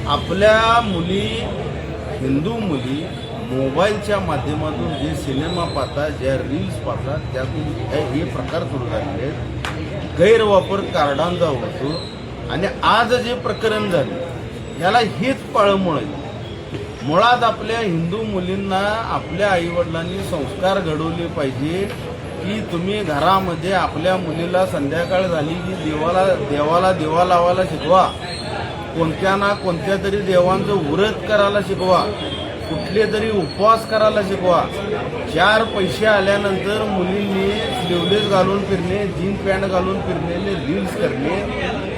आपल्या मुली, हिंदू मुली मोबाईलच्या माध्यमातून जे सिनेमा पाहतात, ज्या रील्स पाहतात, त्यातून हे प्रकार सुरू झालेले आहेत. गैरवापर कार्डांचा होतो आणि आज जे प्रकरण झाले याला हेच पाळंमुळं आहे. मुळात आपल्या हिंदू मुलींना आपल्या आईवडिलांनी संस्कार घडवले पाहिजे की तुम्ही घरामध्ये आपल्या मुलीला संध्याकाळ झाली की देवाला दिवा लावायला शिकवा, कोणत्या ना कोणत्या तरी देवांचं व्रत करायला शिकवा, कुठले तरी उपवास करायला शिकवा. 4 पैसे आल्यानंतर मुलींनी स्लीवलेस घालून फिरणे, जीन्स पॅन्ट घालून फिरणे, रील्स करणे,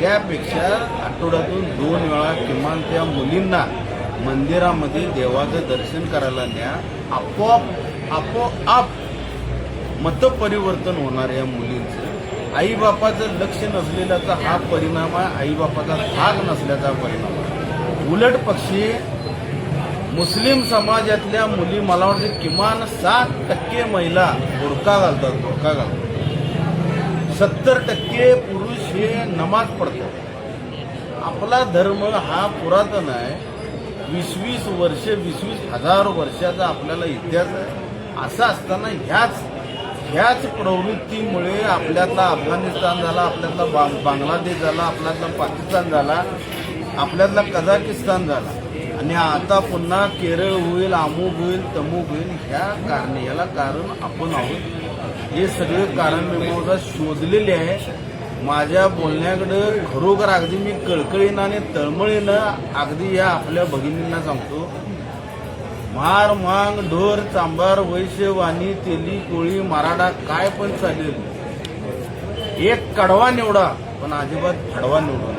त्यापेक्षा आठवड्यातून 2 वेळा किमान त्या मुलींना मंदिरामध्ये देवाचं दर्शन करायला न्या. आपोआप मतपरिवर्तन होणार या मुलींचं. आईबापाचं लक्ष नसलेल्याचा हा परिणाम आहे, आईबापाचा धाक नसल्याचा परिणाम आहे. उलट पक्षी मुस्लिम समाजातल्या मुली मला वाटते किमान 7% महिला बुरका घालतात. 70% पुरुष हे नमाज पडतात. आपला धर्म हा पुरातन आहे. 20 वर्ष 20,000 वर्षाचा आपल्याला इतिहास आहे. असं असताना ह्याच प्रवृत्तीमुळे आपल्यातला अफगाणिस्तान झाला, आपल्यातला बांगलादेश झाला, आपल्यातला पाकिस्तान झाला, आपल्यातला कझाकिस्तान झाला आणि आता पुन्हा केरळ होईल, अमुक होईल, तमुक होईल. याला कारण आपण आहोत. हे सगळे कारण मी शोधलेले आहे. माझ्या बोलण्याकडं खरोखर अगदी मी कळकळीनं आणि तळमळीनं अगदी या आपल्या भगिनींना सांगतो, मार मांग ढोर चांबार वैश्य वाणी तेली कोळी मराठा काय पण चालेल, एक कडवा निवडा पण अजिबात फडवा निवडा.